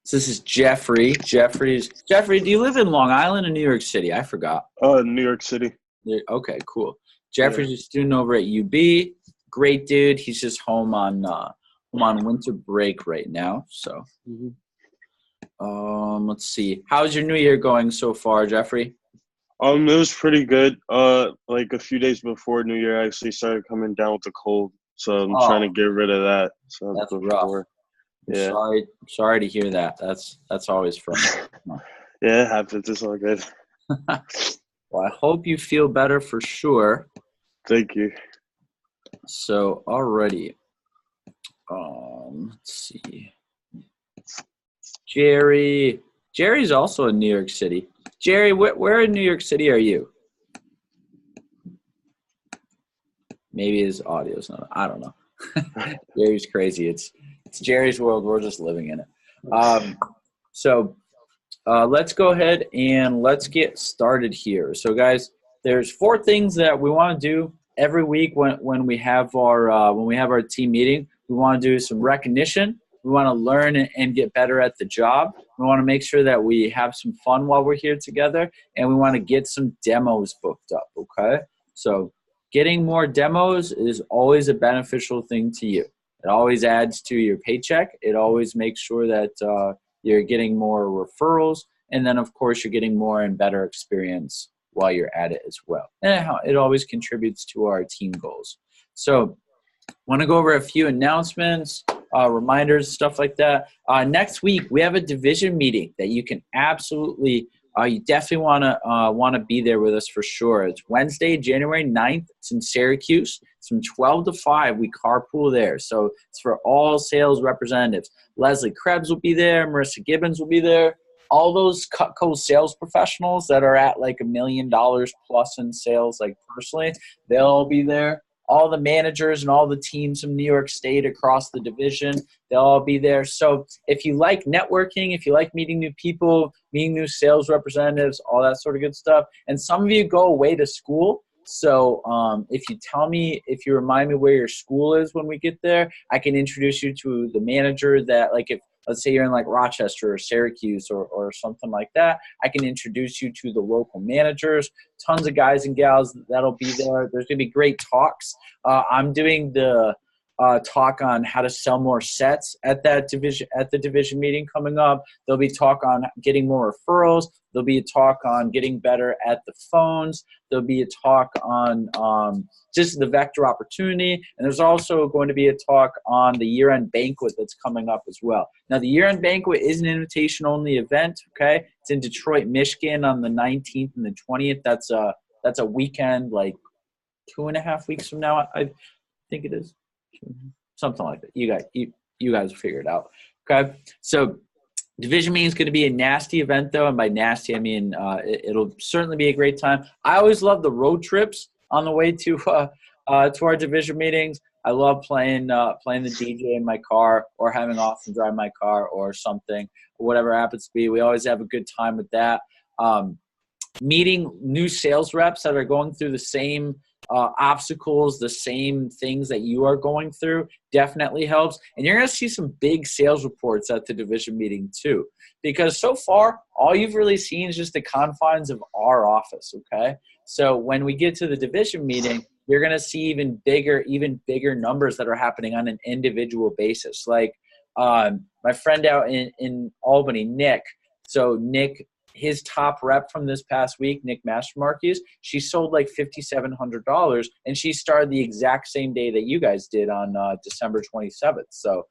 So this is Jeffrey. Jeffrey, do you live in Long Island or New York City? I forgot. New York City. Okay, cool. Yeah. Jeffrey's a student over at UB. Great dude. He's just home on winter break right now. So hmm let's see. How's your new year going so far, Jeffrey? It was pretty good. Like a few days before New Year, I actually started coming down with a cold, so I'm trying to Oh, get rid of that. So that's rough. before, I'm yeah, sorry to hear that. That's always fun. yeah, it happens. It's all good. Well, I hope you feel better for sure. Thank you. So already, let's see. Jerry's also in New York City. Jerry, where in New York City are you? Maybe his audio's not. I don't know. Jerry's crazy. It's Jerry's world. We're just living in it. So let's go ahead and let's get started here. So guys, there's 4 things that we want to do every week when we have our team meeting. We want to do some recognition. We want to learn and get better at the job. We want to make sure that we have some fun while we're here together, and we want to get some demos booked up, okay? So getting more demos is always a beneficial thing to you. It always adds to your paycheck. It always makes sure that you're getting more referrals, and then, of course, you're getting more and better experience while you're at it as well. And it always contributes to our team goals. So I want to go over a few announcements, reminders, stuff like that. Next week, we have a division meeting that you can absolutely you definitely want to be there with us for sure. It's Wednesday, January 9th. It's in Syracuse. It's from 12 to 5. We carpool there. So it's for all sales representatives. Leslie Krebs will be there. Marissa Gibbons will be there. All those Cutco sales professionals that are at like $1 million plus in sales, like personally, they'll all be there. All the managers and all the teams from New York State across the division, they'll all be there. So if you like networking, if you like meeting new people, meeting new sales representatives, all that sort of good stuff, and some of you go away to school. So if you remind me where your school is when we get there, I can introduce you to the manager that, like, if let's say you're in like Rochester or Syracuse or something like that, I can introduce you to the local managers. Tons of guys and gals that'll be there. There's going to be great talks. I'm doing the talk on how to sell more sets at the division meeting coming up. There'll be talk on getting more referrals. There'll be a talk on getting better at the phones. There'll be a talk on just the vector opportunity. And there's also going to be a talk on the year-end banquet that's coming up as well. Now, the year-end banquet is an invitation-only event, okay? It's in Detroit, Michigan on the 19th and the 20th. That's a weekend, like 2.5 weeks from now, I think it is. Something like that. You guys will figure it out. Okay. So division meeting is going to be a nasty event, though, and by nasty I mean it'll certainly be a great time. I always love the road trips on the way to our division meetings. I love playing the DJ in my car or having Austin drive my car or something, whatever happens to be. We always have a good time with that. Meeting new sales reps that are going through the same obstacles, the same things that you are going through definitely helps. And you're going to see some big sales reports at the division meeting too, because so far, all you've really seen is just the confines of our office, okay? So when we get to the division meeting, you're going to see even bigger numbers that are happening on an individual basis. Like my friend out in Albany, Nick. So Nick, his top rep from this past week, Nick Mastermarquez, she sold like $5,700, and she started the exact same day that you guys did on December 27th. So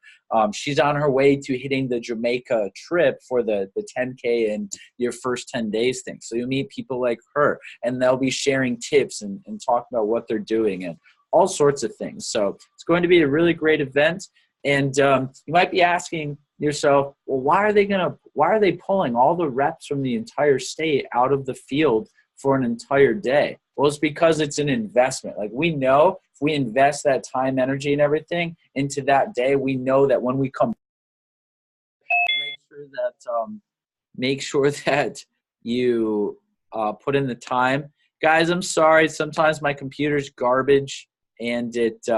she's on her way to hitting the Jamaica trip for the 10K in your first 10 days thing. So you meet people like her, and they'll be sharing tips and talking about what they're doing and all sorts of things. So it's going to be a really great event. And you might be asking yourself, well, why are they pulling all the reps from the entire state out of the field for an entire day? Well, it's because it's an investment. Like, we know if we invest that time, energy, and everything into that day, we know that when we come, make sure that you put in the time. Guys, I'm sorry. Sometimes my computer's garbage and it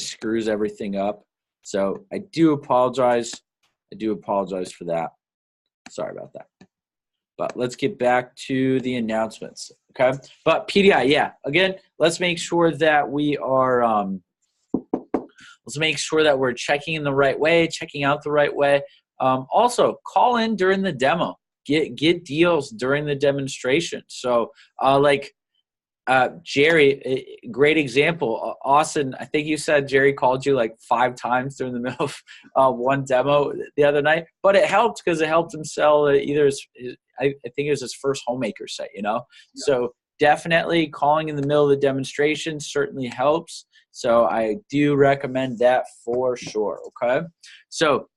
screws everything up. So I do apologize. I do apologize for that. Sorry about that. But let's get back to the announcements, okay? But PDI, yeah. Again, let's make sure that we are let's make sure that we're checking in the right way, checking out the right way. Also, call in during the demo. Get deals during the demonstration. So, Jerry, great example. Austin, I think you said Jerry called you like 5 times during the middle of one demo the other night, but it helped because it helped him sell either I think it was his first homemaker set, Yeah. So definitely calling in the middle of the demonstration certainly helps. So I do recommend that for sure, okay? So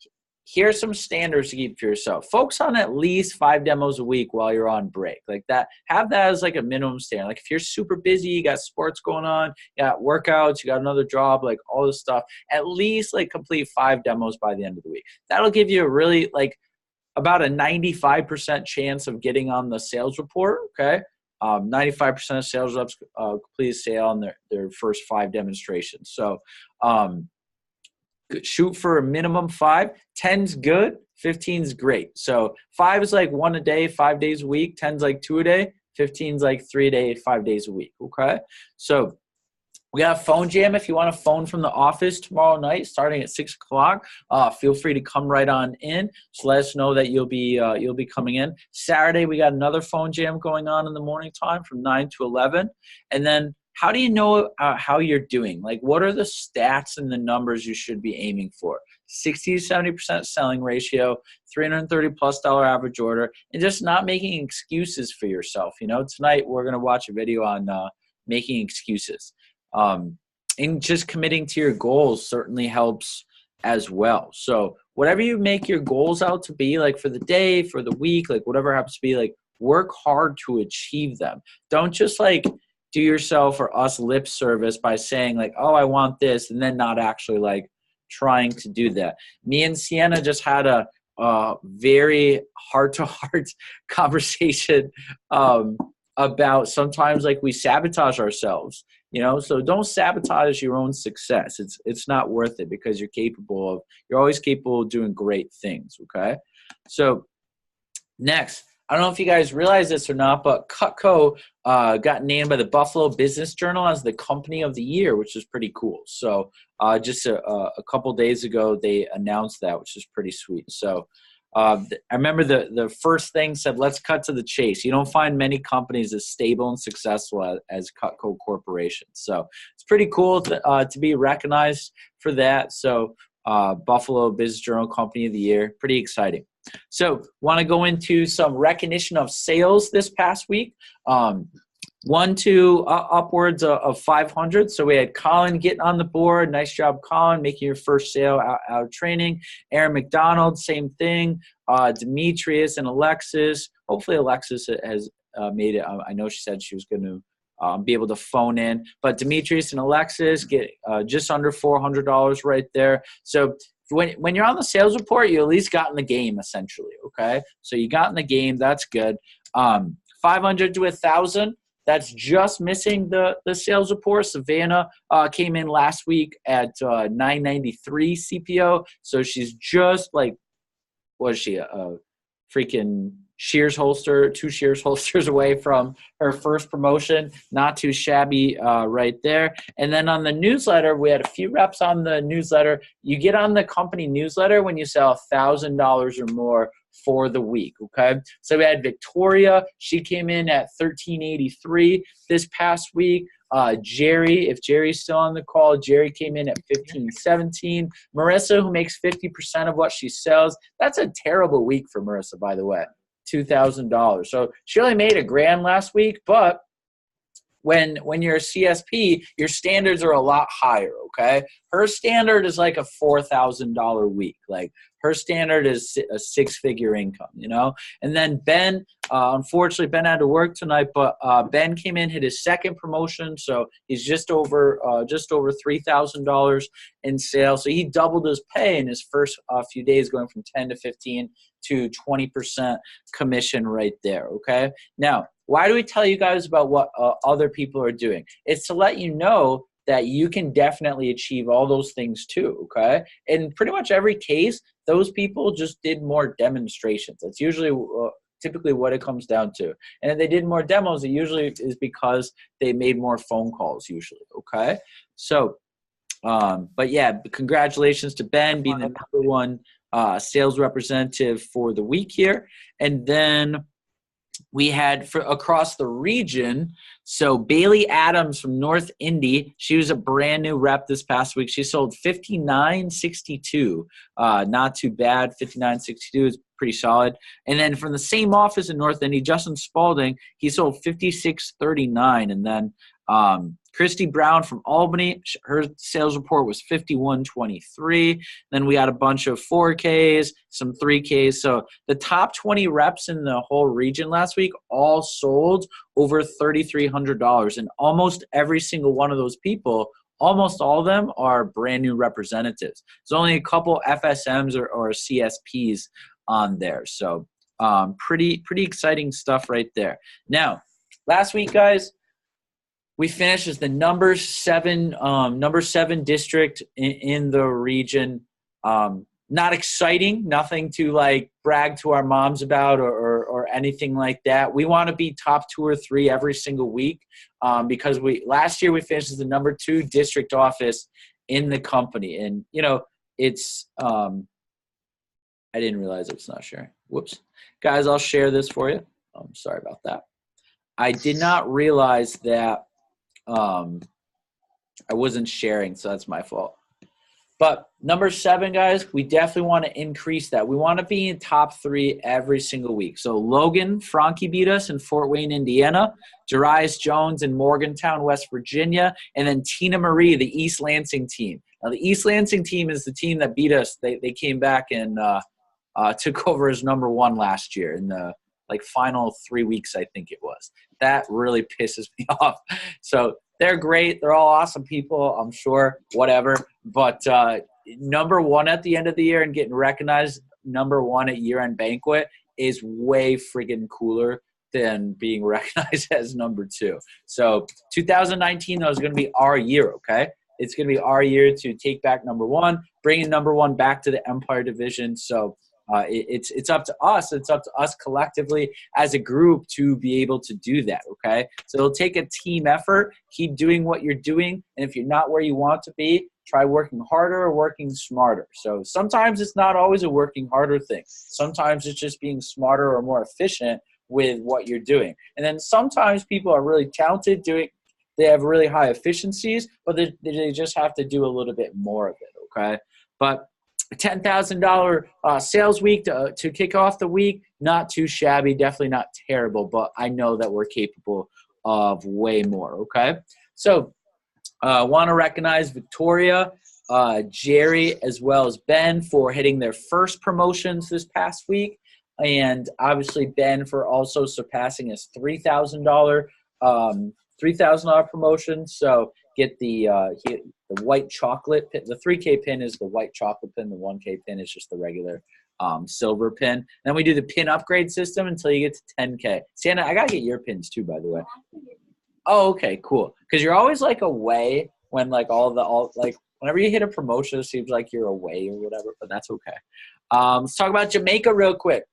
here's some standards to keep for yourself. Focus on at least 5 demos a week while you're on break. Like that, have that as like a minimum standard. Like if you're super busy, you got sports going on, you got workouts, you got another job, like all this stuff, at least like complete 5 demos by the end of the week. That'll give you a really like about a 95% chance of getting on the sales report, okay? 95% of sales reps complete a sale on their first 5 demonstrations. So, shoot for a minimum 5. 10's good. 15's great. So 5 is like 1 a day, 5 days a week. 10's like 2 a day. 15's like 3 a day, 5 days a week. Okay. So we got a phone jam. If you want a phone from the office tomorrow night, starting at 6 o'clock, feel free to come right on in. So let us know that you'll be coming in. Saturday, we got another phone jam going on in the morning time from 9 to 11. And then how do you know how you're doing? Like, what are the stats and the numbers you should be aiming for? 60 to 70% selling ratio, $330+ average order, and just not making excuses for yourself. Tonight we're going to watch a video on making excuses. And just committing to your goals certainly helps as well. So whatever you make your goals out to be, like for the day, for the week, like whatever happens to be, like work hard to achieve them. Don't just like do yourself or us lip service by saying like, oh, I want this, and then not actually like trying to do that. Me and Sienna just had a very heart-to-heart conversation about sometimes like we sabotage ourselves, so don't sabotage your own success. It's not worth it because you're always capable of doing great things. Okay. So next, I don't know if you guys realize this or not, but Cutco got named by the Buffalo Business Journal as the company of the year, which is pretty cool. So just a couple days ago, they announced that, which is pretty sweet. So I remember the first thing said, let's cut to the chase. You don't find many companies as stable and successful as Cutco Corporation. So it's pretty cool to be recognized for that. So Buffalo Business Journal Company of the Year, pretty exciting. So want to go into some recognition of sales this past week. 1 to upwards of 500. So we had Colin getting on the board. Nice job, Colin, making your first sale out of training. Aaron McDonald, same thing. Demetrius and Alexis. Hopefully Alexis has made it. I know she said she was going to be able to phone in. But Demetrius and Alexis get just under $400 right there. So when you're on the sales report, you at least got in the game, essentially, okay? So you got in the game. That's good. 500 to 1,000. That's just missing the sales report. Savannah came in last week at 993 CPO. So she's just like, what is she, a freaking Shears holster, 2 Shears holsters away from her first promotion. Not too shabby right there. And then on the newsletter, we had a few reps on the newsletter. You get on the company newsletter when you sell $1,000 or more for the week, okay? So we had Victoria. She came in at 1383 this past week. Jerry, if Jerry's still on the call, Jerry came in at 1517. Marissa, who makes 50% of what she sells. That's a terrible week for Marissa, by the way. $2,000. So she only made $1,000 last week, but when you're a CSP, your standards are a lot higher, okay? Her standard is like a $4,000 week. Like her standard is a 6-figure income, And then Ben, unfortunately, Ben had to work tonight, but Ben came in, hit his second promotion, so he's just over $3,000 in sales. So he doubled his pay in his first few days, going from 10 to 15 to 20% commission right there, okay? Now, why do we tell you guys about what other people are doing? It's to let you know that you can definitely achieve all those things too, okay? In pretty much every case, those people just did more demonstrations. That's usually typically what it comes down to. And if they did more demos, it usually is because they made more phone calls usually, okay? So, but yeah, congratulations to Ben being the number one sales representative for the week here. And then we had for across the region, so Bailey Adams from North Indy, she was a brand new rep this past week. She sold 59.62. Not too bad. 59.62 is pretty solid. And then from the same office in North Indy, Justin Spalding, he sold 56.39. And then Christy Brown from Albany, her sales report was 51.23. Then we had a bunch of 4Ks, some 3Ks. So the top 20 reps in the whole region last week all sold over $3,300. And almost every single one of those people, almost all of them are brand new representatives. There's only a couple FSMs or CSPs on there. So pretty exciting stuff right there. Now, last week, guys, we finished as the number seven district in the region. Not exciting, nothing to like brag to our moms about or anything like that. We want to be top 2 or 3 every single week because last year we finished as the number 2 district office in the company. And, you know, it's I didn't realize it's not sharing. Whoops. Guys, I'll share this for you. I'm sorry about that. I did not realize that I wasn't sharing, so that's my fault. But number 7, guys, we definitely want to increase that. We want to be in top 3 every single week. So Logan Franke beat us in Fort Wayne, Indiana. Jarius Jones in Morgantown, West Virginia. And then Tina Marie, the East Lansing team. Now, the East Lansing team is the team that beat us. They came back and took over as number 1 last year in the final 3 weeks, I think it was. That really pisses me off. So they're great. They're all awesome people, I'm sure, whatever. But number 1 at the end of the year and getting recognized number 1 at year-end banquet is way friggin' cooler than being recognized as number 2. So 2019, though, is going to be our year, okay? It's going to be our year to take back number 1, bringing number 1 back to the Empire Division. So it's up to us. It's up to us collectively as a group to be able to do that, okay? So it'll take a team effort. Keep doing what you're doing. And if you're not where you want to be, try working harder or working smarter. So sometimes it's not always a working harder thing. Sometimes it's just being smarter or more efficient with what you're doing. And then sometimes people are really talented they have really high efficiencies, but they just have to do a little bit more of it, okay? But a $10,000 sales week to kick off the week, not too shabby, definitely not terrible, but I know that we're capable of way more, okay? So want to recognize Victoria, Jerry, as well as Ben for hitting their first promotions this past week, and obviously Ben for also surpassing his $3,000 promotion. So get the white chocolate pin. The 3K pin is the white chocolate pin. The 1K pin is just the regular silver pin. And then we do the pin upgrade system until you get to 10K. Sienna, I got to get your pins too, by the way. Oh, okay, cool. Because you're always like away when like whenever you hit a promotion, it seems like you're away or whatever, but that's okay. Let's talk about Jamaica real quick.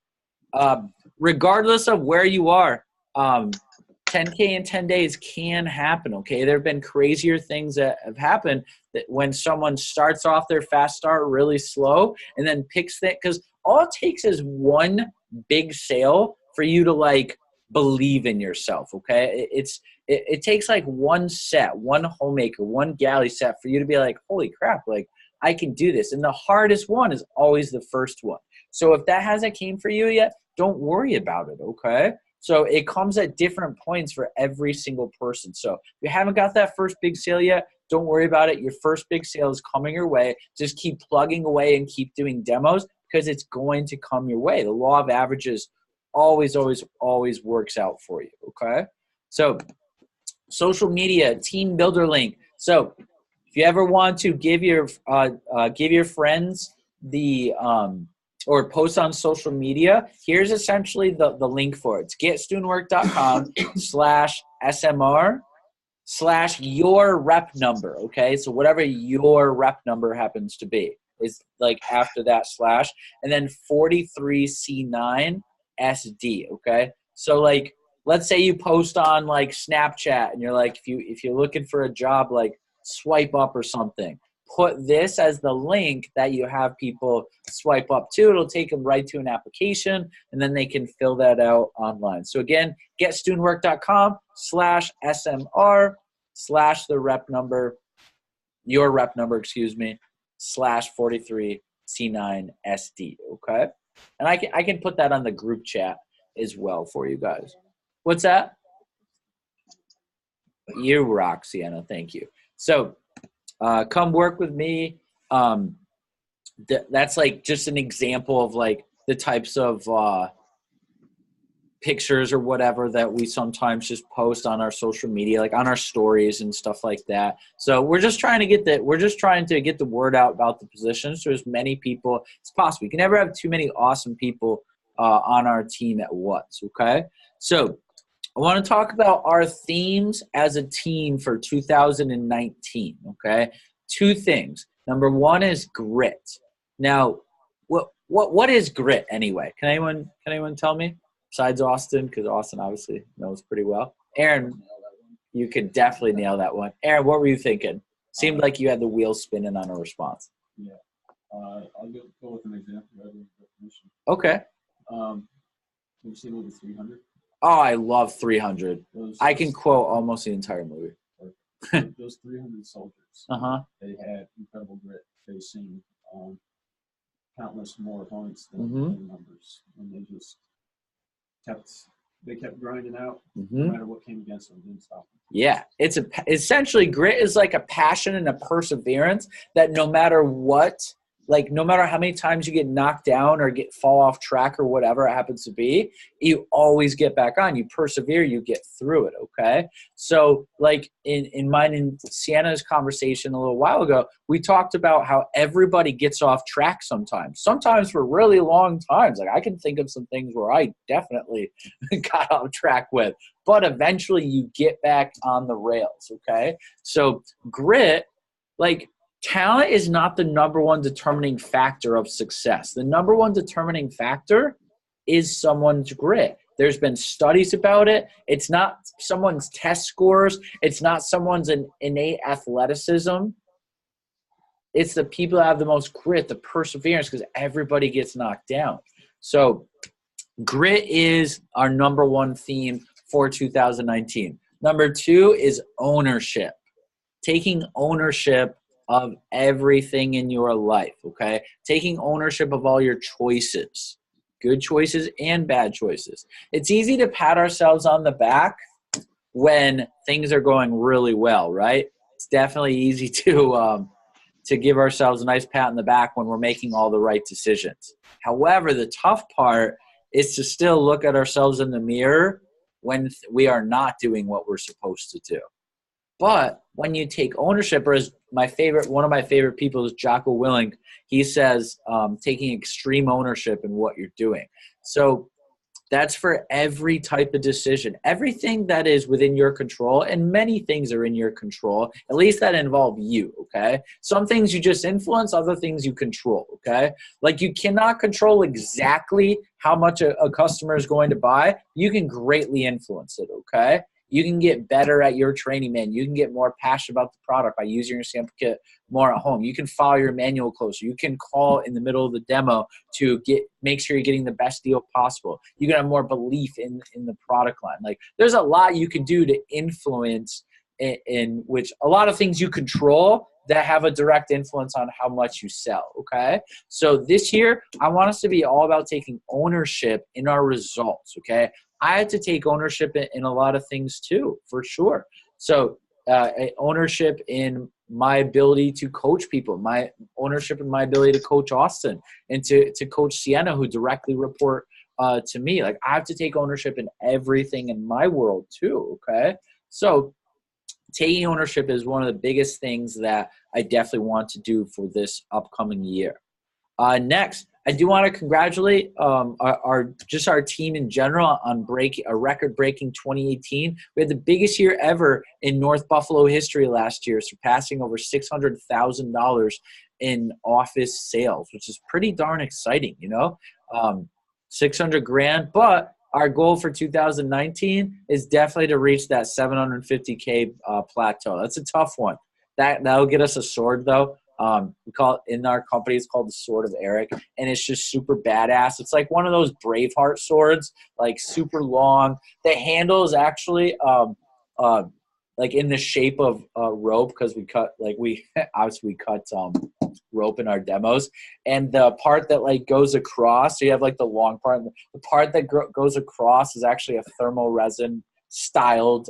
Regardless of where you are, 10K in 10 days can happen, okay? There have been crazier things that have happened that when someone starts off their fast start really slow and then picks that, because all it takes is one big sale for you to like believe in yourself, okay? It takes like one set, one homemaker, one galley set for you to be like, holy crap, like I can do this. And the hardest one is always the first one. So if that hasn't came for you yet, don't worry about it, okay? So it comes at different points for every single person. So if you haven't got that first big sale yet, don't worry about it. Your first big sale is coming your way. Just keep plugging away and keep doing demos because it's going to come your way. The law of averages always works out for you, okay? So social media, team builder link. So if you ever want to give your friends the or post on social media, here's essentially the link for it. It's getstudentwork.com/SMR / your rep number, okay? So whatever your rep number happens to be is like after that / and then 43C9SD, okay? So like let's say you post on like Snapchat and you're like if you're looking for a job like swipe up or something, put this as the link that you have people swipe up to. It'll take them right to an application, and then they can fill that out online. So again, getstudentwork.com/SMR/ the rep number, your rep number, excuse me, /43C9SD, okay? And I can put that on the group chat as well for you guys. What's that? You rock, Sienna. Thank you. So come work with me. That's like just an example of like the types of pictures or whatever that we sometimes just post on our social media, like on our stories and stuff like that. So we're just trying to get the word out about the positions to as many people as possible. You can never have too many awesome people on our team at once. Okay. So I want to talk about our themes as a team for 2019. Okay. 2 things. Number 1 is grit. Now, what is grit anyway? Can anyone tell me? Besides Austin, because Austin obviously knows pretty well. Aaron, you could definitely nail that one. Aaron, what were you thinking? Seemed like you had the wheels spinning on a response. Yeah. I'll go with an example rather than definition. Okay. Have you seen the movie 300? Oh, I love 300. I can quote almost the entire movie. Those 300 soldiers, they had incredible grit facing countless more opponents than numbers, and they just kept grinding out no matter what came against them. Didn't stop them. Yeah, essentially grit is like a passion and a perseverance that no matter what, like no matter how many times you get knocked down or fall off track or whatever it happens to be, you always get back on. You persevere, you get through it, okay? So like in mine and Sienna's conversation a little while ago, we talked about how everybody gets off track sometimes for really long times. Like I can think of some things where I definitely got off track with, but eventually you get back on the rails, okay? So grit, like, talent is not the number one determining factor of success. The number one determining factor is someone's grit. There's been studies about it. It's not someone's test scores. It's not someone's innate athleticism. It's the people that have the most grit, the perseverance, because everybody gets knocked down. So grit is our number 1 theme for 2019. Number 2 is ownership. Taking ownership of everything in your life, okay? Taking ownership of all your choices, good choices and bad choices. It's easy to pat ourselves on the back when things are going really well, right? It's definitely easy to give ourselves a nice pat on the back when we're making all the right decisions. However, the tough part is to still look at ourselves in the mirror when we are not doing what we're supposed to do. But when you take ownership, or as one of my favorite people is Jocko Willink, he says taking extreme ownership in what you're doing. So that's for every type of decision. Everything that is within your control, and many things are in your control, at least that involve you, okay? Some things you just influence, other things you control, okay? Like you cannot control exactly how much a customer is going to buy. You can greatly influence it, okay? You can get better at your training, man. You can get more passionate about the product by using your sample kit more at home. You can follow your manual closer. You can call in the middle of the demo to make sure you're getting the best deal possible. You can have more belief in the product line. Like there's a lot you can do to influence in which a lot of things you control that have a direct influence on how much you sell, okay? So this year, I want us to be all about taking ownership in our results, okay? I had to take ownership in a lot of things too, for sure. So ownership in my ability to coach people, my ownership in my ability to coach Austin and to coach Sienna, who directly report to me. Like I have to take ownership in everything in my world too, okay? So taking ownership is one of the biggest things that I definitely want to do for this upcoming year. Next, I do want to congratulate our team in general on a record-breaking 2018. We had the biggest year ever in North Buffalo history last year, surpassing over $600,000 in office sales, which is pretty darn exciting, 600 grand. But our goal for 2019 is definitely to reach that 750K plateau. That's a tough one. That'll get us a sword, though. We call it in our company, it's called the Sword of Eric, and it's just super badass. It's like one of those Braveheart swords, like super long. The handle is actually like in the shape of rope, because we cut rope in our demos, and the part that like goes across, so you have like the long part, and the part that goes across is actually a thermal resin styled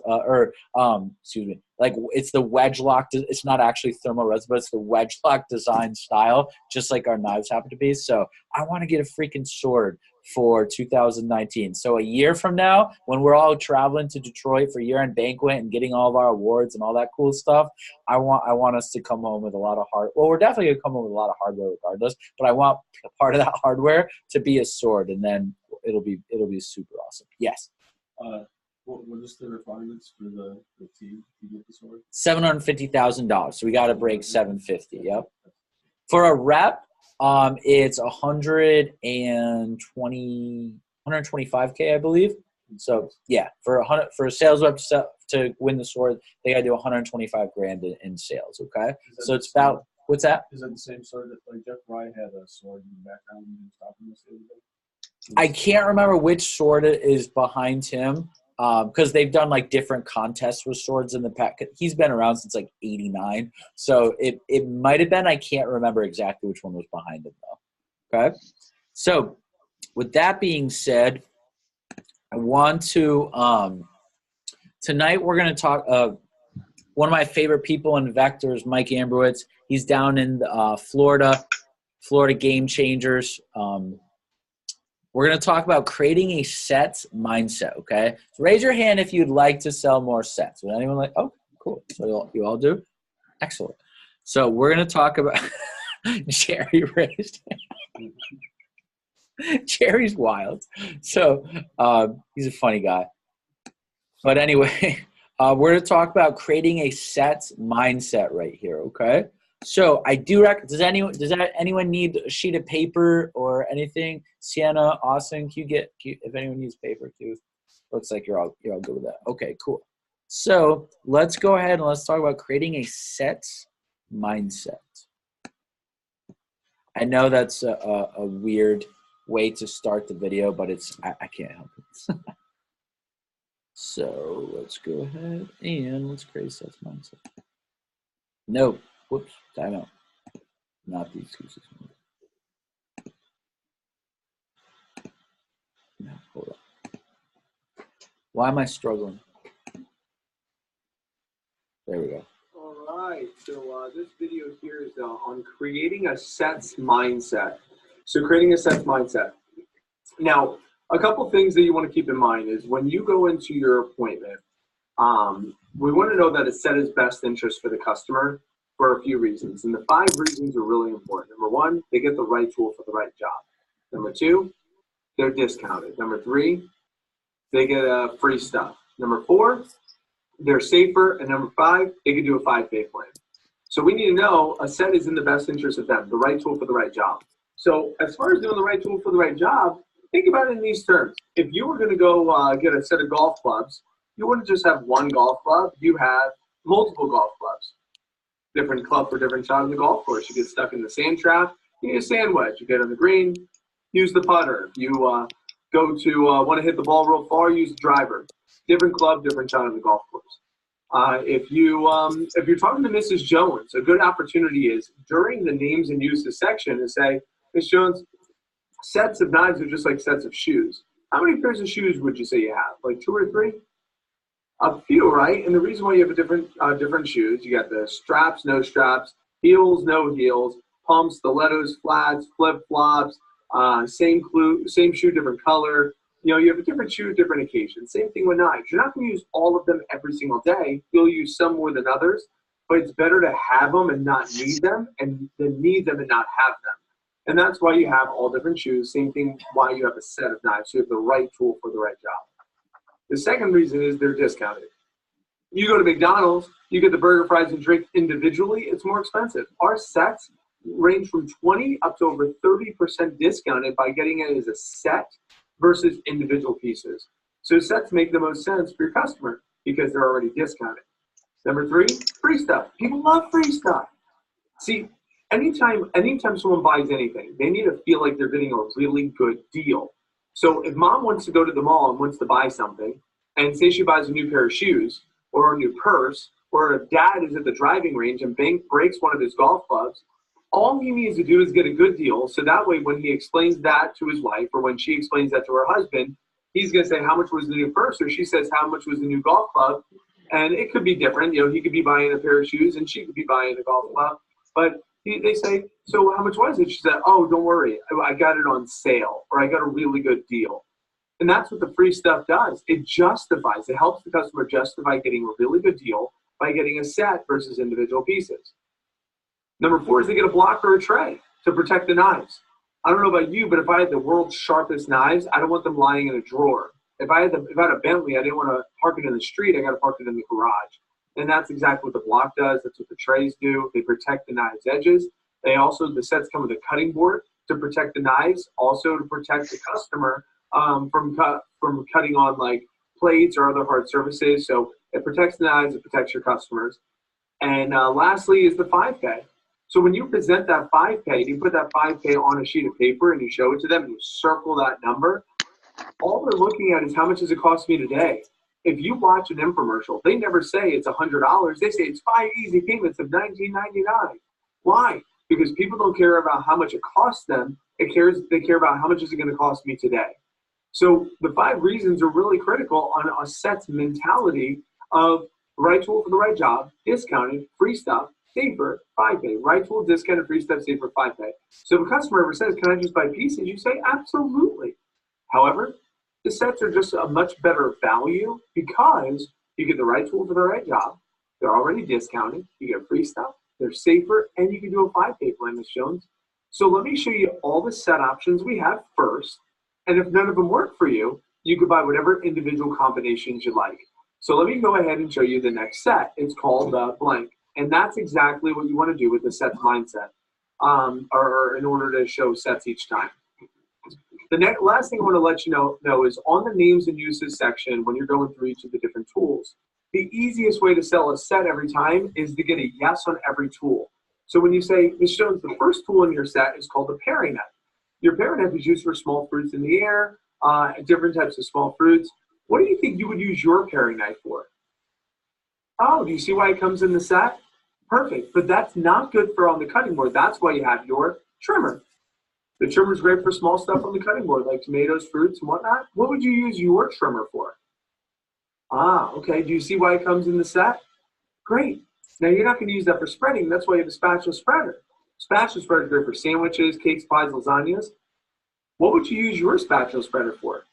like it's the wedge lock. It's not actually thermal resin, but it's the wedge lock design style, just like our knives happen to be. So I want to get a freaking sword for 2019. So a year from now, when we're all traveling to Detroit for year-end banquet and getting all of our awards and all that cool stuff, I want us to come home with a lot of we're definitely gonna come home with a lot of hardware regardless, but I want part of that hardware to be a sword, and then it'll be super awesome. Yes. What is the requirements for the team to get the sword? $750,000. So we got to break 750. Yep. For a rep, it's 125K, I believe. So yeah, for a sales rep to win the sword, they got to do 125 grand in sales. Okay. So it's about, what's that? Is that the same sword that like Jeff Ryan had a sword in the background when he was talking this the other day? I can't remember which sword it is behind him. Because they've done like different contests with swords in the past. He's been around since like '89, so it might have been. I can't remember exactly which one was behind him though. Okay, so with that being said, I want to tonight we're going to talk. One of my favorite people in Vectors, Mike Ambrowitz. He's down in Florida Game Changers. We're going to talk about creating a set mindset, okay? So raise your hand if you'd like to sell more sets. Would anyone like – oh, cool. So you all do? Excellent. So we're going to talk about – Jerry raised – Jerry's wild. So he's a funny guy. But anyway, we're going to talk about creating a set mindset right here, okay? So I do does anyone need a sheet of paper or anything? Sienna, Austin, if anyone needs paper too. Looks like you're all good with that. Okay, cool. So let's go ahead and let's talk about creating a set mindset. I know that's a weird way to start the video, but I can't help it. So let's go ahead and let's create a set mindset. No. Whoops, time out. Not the excuses. No, hold on. Why am I struggling? There we go. All right, so this video here is on creating a sets mindset. So creating a sets mindset. Now, a couple things that you want to keep in mind is when you go into your appointment, we want to know that a set is best interest for the customer for a few reasons. And the 5 reasons are really important. Number 1, they get the right tool for the right job. Number 2, they're discounted. Number 3, they get free stuff. Number 4, they're safer. And number 5, they can do a 5-day plan. So we need to know a set is in the best interest of them, the right tool for the right job. So as far as doing the right tool for the right job, think about it in these terms. If you were going to go get a set of golf clubs, you wouldn't just have one golf club. You have multiple golf clubs. Different club for different shot on the golf course. You get stuck in the sand trap, you need a sand wedge. You get on the green, use the putter. If you want to hit the ball real far, use the driver. Different club, different shot on the golf course. If you're talking to Mrs. Jones, a good opportunity is during the names and uses section to say, Ms. Jones, sets of knives are just like sets of shoes. How many pairs of shoes would you say you have? Like 2 or 3? A few, right? And the reason why you have a different shoes, you got the straps, no straps, heels, no heels, pumps, stilettos, flats, flip-flops, same shoe, different color. You have a different shoe, different occasion. Same thing with knives. You're not going to use all of them every single day. You'll use some more than others, but it's better to have them and not need them than need them and not have them. And that's why you have all different shoes. Same thing why you have a set of knives. So you have the right tool for the right job. The second reason is they're discounted. You go to McDonald's, you get the burger, fries, and drink individually, it's more expensive. Our sets range from 20 up to over 30% discounted by getting it as a set versus individual pieces. So sets make the most sense for your customer because they're already discounted. Number 3, free stuff. People love free stuff. See, anytime someone buys anything, they need to feel like they're getting a really good deal. So if mom wants to go to the mall and wants to buy something, and say she buys a new pair of shoes or a new purse, or if dad is at the driving range and breaks one of his golf clubs, all he needs to do is get a good deal. So that way when he explains that to his wife or when she explains that to her husband, he's going to say, how much was the new purse? Or she says, how much was the new golf club? And it could be different. You know, he could be buying a pair of shoes and she could be buying a golf club. But they say, so how much was it? She said, oh, don't worry. I got it on sale, or I got a really good deal. And that's what the free stuff does. It justifies. It helps the customer justify getting a really good deal by getting a set versus individual pieces. Number 4 is they get a block or a tray to protect the knives. I don't know about you, but if I had the world's sharpest knives, I don't want them lying in a drawer. If I had a Bentley, I didn't want to park it in the street. I got to park it in the garage. And that's exactly what the block does. That's what the trays do. They protect the knives' edges. The sets come with a cutting board to protect the knives, also to protect the customer from cutting on like plates or other hard surfaces. So it protects the knives, it protects your customers. And lastly is the 5K. So when you present that 5K, you put that 5K on a sheet of paper and you show it to them and you circle that number, all they're looking at is how much does it cost me today? If you watch an infomercial, they never say it's $100. They say it's 5 easy payments of $19.99. Why? Because people don't care about how much it costs them. They care about how much is it going to cost me today. So the 5 reasons are really critical on a set's mentality of right tool for the right job, discounted, free stuff, safer, 5K. Right tool, discounted, free stuff, safer, 5K. So if a customer ever says, can I just buy pieces? You say, absolutely. However, the sets are just a much better value because you get the right tool for the right job. They're already discounted. You get free stuff. They're safer, and you can do a 5K plan, Ms. Jones. So let me show you all the set options we have first. And if none of them work for you, you can buy whatever individual combinations you like. So let me go ahead and show you the next set. It's called blank. And that's exactly what you want to do with the sets mindset or in order to show sets each time. The last thing I want to let you know is on the names and uses section, when you're going through each of the different tools, the easiest way to sell a set every time is to get a yes on every tool. So when you say, Ms. Jones, the first tool in your set is called the paring knife. Your paring knife is used for small fruits in the air, different types of small fruits. What do you think you would use your paring knife for? Oh, do you see why it comes in the set? Perfect, but that's not good for on the cutting board. That's why you have your trimmer. The trimmer is great for small stuff on the cutting board, like tomatoes, fruits, and whatnot. What would you use your trimmer for? Ah, okay. Do you see why it comes in the set? Great. Now, you're not going to use that for spreading. That's why you have a spatula spreader. Spatula spreader is great for sandwiches, cakes, pies, lasagnas. What would you use your spatula spreader for?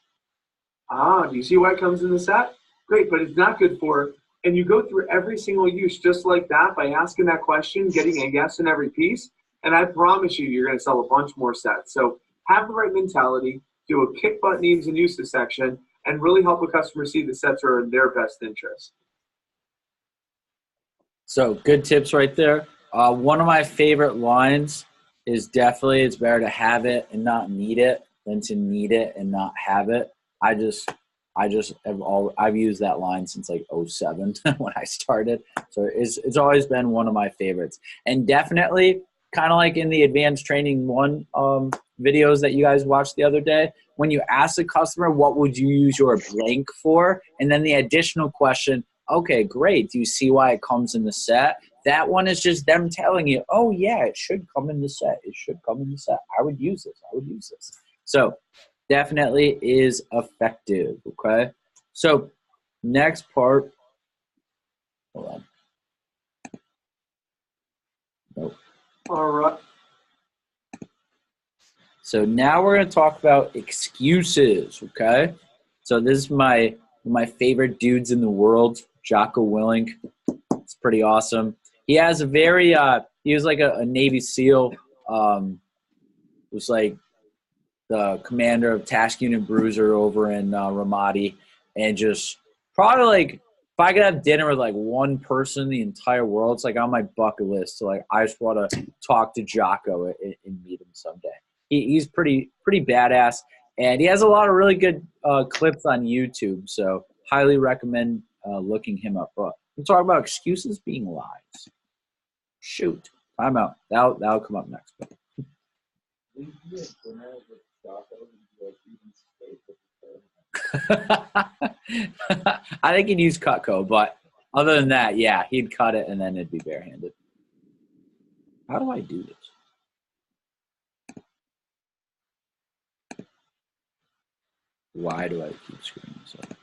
Ah, do you see why it comes in the set? Great, but it's not good for, and you go through every single use just like that by asking that question, getting a yes in every piece. And I promise you're going to sell a bunch more sets. So have the right mentality, do a kick butt names and uses section, and really help a customer see the sets are in their best interest. So good tips right there. One of my favorite lines is definitely it's better to have it and not need it than to need it and not have it. I've used that line since like 2007 when I started. So it's always been one of my favorites. And definitely kind of like in the advanced training 1 videos that you guys watched the other day, when you ask the customer, what would you use your blank for? And then the additional question, okay, great. Do you see why it comes in the set? That one is just them telling you, oh yeah, it should come in the set. It should come in the set. I would use this. I would use this. So definitely is effective. Okay. So next part, hold on. Nope. All right. So now we're going to talk about excuses, okay? So this is my favorite dudes in the world, Jocko Willink. It's pretty awesome. He has a very he was like a Navy SEAL was like the commander of Task Unit Bruiser over in Ramadi, and just probably like if I could have dinner with like one person in the entire world, it's like on my bucket list. So like I just want to talk to Jocko and meet him someday. He's pretty badass, and he has a lot of really good clips on YouTube. So highly recommend looking him up. But we're talking about excuses being lies. Shoot, time out. That'll come up next. I think he'd use Cutco, but other than that, yeah, he'd cut it and then it'd be barehanded. How do I do this? Why do I keep screwing this up?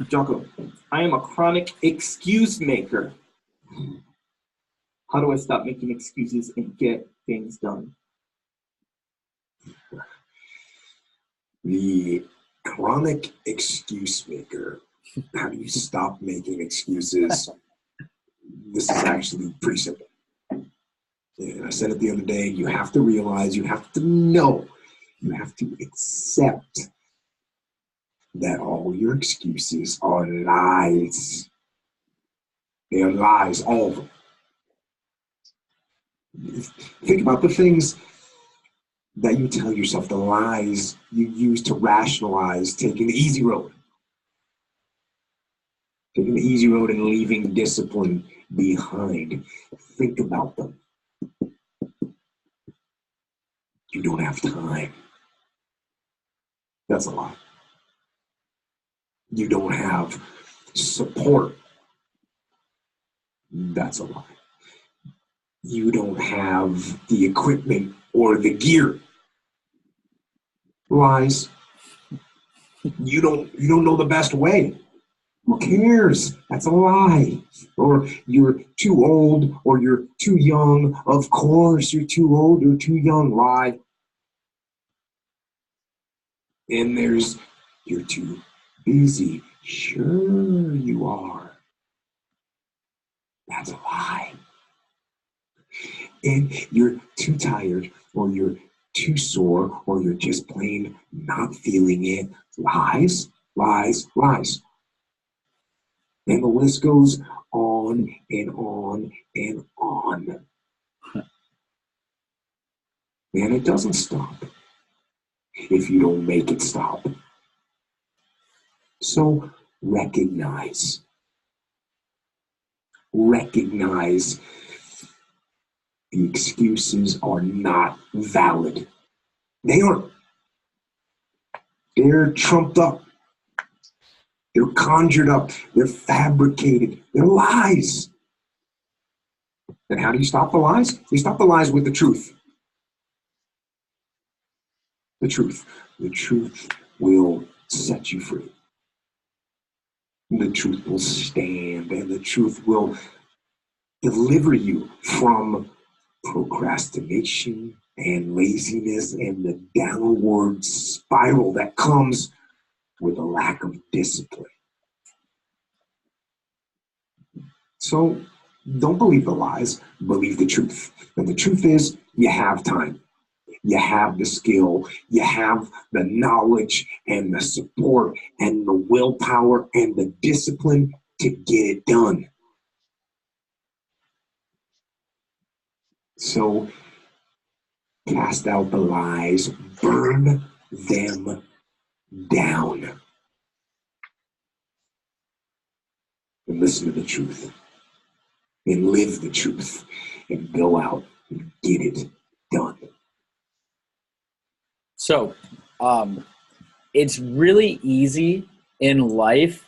Jocko, I am a chronic excuse maker. How do I stop making excuses and get things done? The chronic excuse maker. How do you stop making excuses? This is actually pretty simple. And I said it the other day, you have to realize, you have to know, you have to accept that all your excuses are lies. They are lies, all of them. Think about the things that you tell yourself, the lies you use to rationalize taking the easy road. Taking the easy road and leaving discipline behind. Think about them. You don't have time. That's a lie. You don't have support. That's a lie. You don't have the equipment or the gear. Lies. You don't know the best way. Who cares? That's a lie. Or you're too old or you're too young. Of course you're too old or too young. Lie. And there's you're too busy. Sure you are. That's a lie. And you're too tired or you're too sore or you're just plain not feeling it. Lies, lies, lies. And the list goes on and on and on. And it doesn't stop if you don't make it stop. So recognize the excuses are not valid. They aren't. They're trumped up. They're conjured up. They're fabricated. They're lies. And how do you stop the lies? You stop the lies with the truth. The truth. The truth will set you free. The truth will stand, and the truth will deliver you from procrastination and laziness and the downward spiral that comes with a lack of discipline. So don't believe the lies, believe the truth. And the truth is, you have time. You have the skill, you have the knowledge and the support and the willpower and the discipline to get it done. So cast out the lies, burn them down. And listen to the truth. And live the truth. And go out and get it done. So, it's really easy in life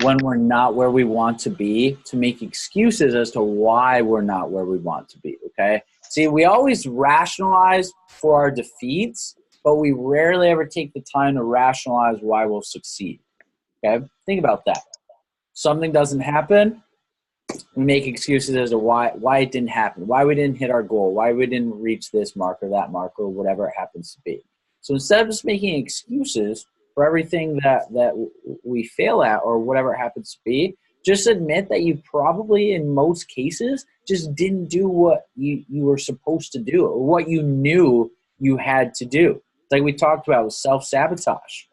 when we're not where we want to be to make excuses as to why we're not where we want to be, okay? See, we always rationalize for our defeats, but we rarely ever take the time to rationalize why we'll succeed, okay? Think about that. Something doesn't happen, we make excuses as to why it didn't happen, why we didn't hit our goal, why we didn't reach this mark or that mark or whatever it happens to be. So instead of just making excuses for everything that we fail at or whatever it happens to be, just admit that you probably, in most cases, just didn't do what you were supposed to do or what you knew you had to do. Like we talked about with self-sabotage.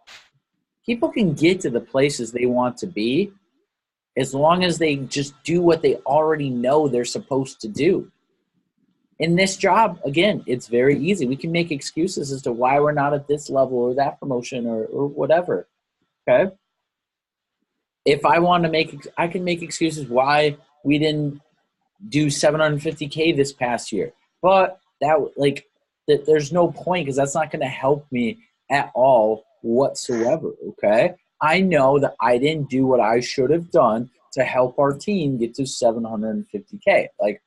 People can get to the places they want to be as long as they just do what they already know they're supposed to do. In this job, again, it's very easy. We can make excuses as to why we're not at this level or that promotion or whatever, okay? If I want to I can make excuses why we didn't do 750K this past year. But there's no point because that's not going to help me at all whatsoever, okay? I know that I didn't do what I should have done to help our team get to 750K. Like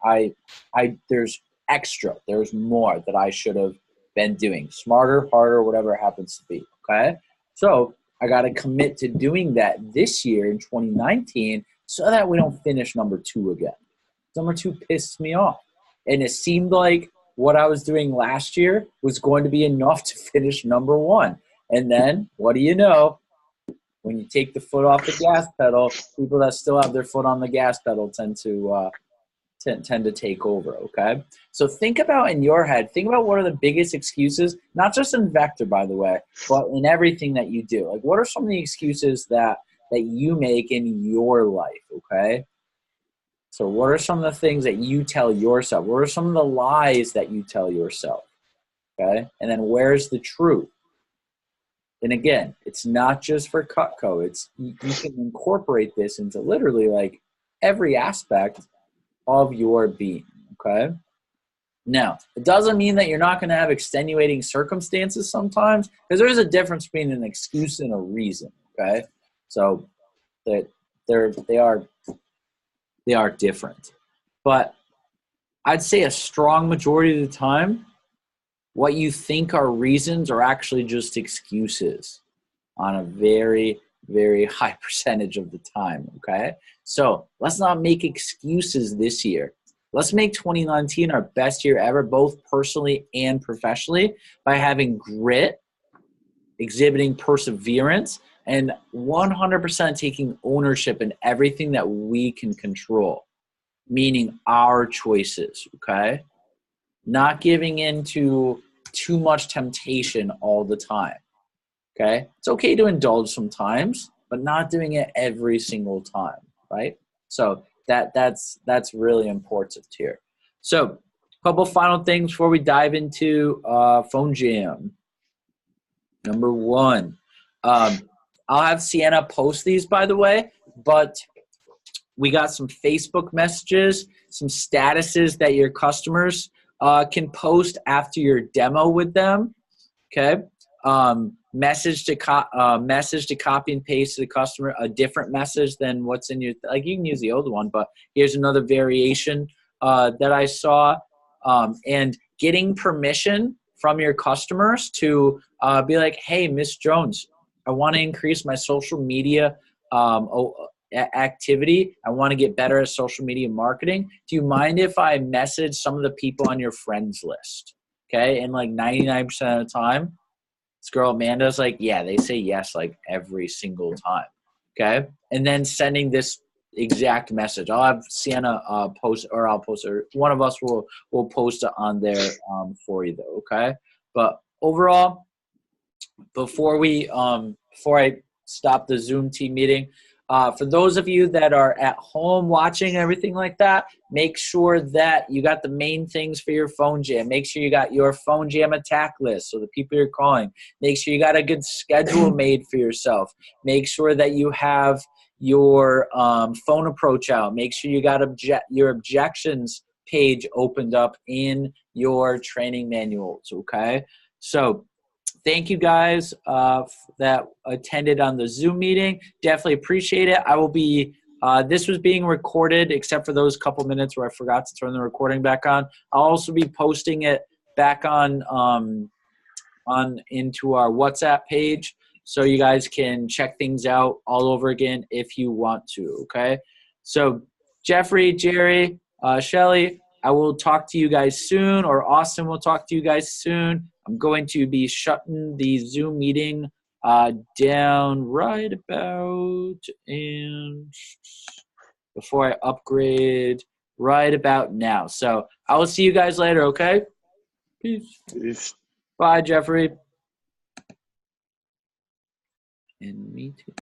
there's extra, there's more that I should have been doing. Smarter, harder, whatever it happens to be, okay? So I got to commit to doing that this year in 2019 so that we don't finish number 2 again. Number 2 pissed me off. And it seemed like what I was doing last year was going to be enough to finish number 1. And then, what do you know? When you take the foot off the gas pedal, people that still have their foot on the gas pedal tend to take over, okay? So think about in your head, think about what are the biggest excuses, not just in Vector, by the way, but in everything that you do. Like, what are some of the excuses that you make in your life, okay? So what are some of the things that you tell yourself? What are some of the lies that you tell yourself, okay? And then where's the truth? And again, it's not just for Cutco. You can incorporate this into literally like every aspect of your being, okay? Now, it doesn't mean that you're not going to have extenuating circumstances sometimes, because there is a difference between an excuse and a reason, okay? So they are different. But I'd say a strong majority of the time, what you think are reasons are actually just excuses on a very, very high percentage of the time, okay? So let's not make excuses this year. Let's make 2019 our best year ever, both personally and professionally, by having grit, exhibiting perseverance, and 100% taking ownership in everything that we can control, meaning our choices, okay? Not giving in to too much temptation all the time, okay? It's okay to indulge sometimes, but not doing it every single time, right? So that's really important here. So a couple final things before we dive into Phone Jam. Number 1, I'll have Sienna post these, by the way, but we got some Facebook messages, some statuses that your customers can post after your demo with them, okay? Message to copy and paste to the customer, a different message than what's in your, like you can use the old one, but here's another variation that I saw, and getting permission from your customers to be like, hey, Miss Jones, I want to increase my social media activity. I want to get better at social media marketing. Do you mind if I message some of the people on your friends list? Okay. And like 99% of the time, this girl Amanda's like, yeah, they say yes like every single time. Okay. And then sending this exact message. I'll have Sienna post, or I'll post it. One of us will post it on there for you though. Okay. But overall, before I stop the Zoom team meeting, for those of you that are at home watching everything like that, make sure that you got the main things for your phone jam. Make sure you got your phone jam attack list, so the people you're calling. Make sure you got a good schedule made for yourself. Make sure that you have your phone approach out. Make sure you got your objections page opened up in your training manuals, okay? So thank you guys that attended on the Zoom meeting. Definitely appreciate it. I will be, this was being recorded except for those couple minutes where I forgot to turn the recording back on. I'll also be posting it back on into our WhatsApp page so you guys can check things out all over again if you want to, okay? So Jeffrey, Jerry, Shelly, I will talk to you guys soon, or Austin will talk to you guys soon. I'm going to be shutting the Zoom meeting down right about in before I upgrade right about now. So I will see you guys later, okay? Peace. Bye, Jeffrey. And me too.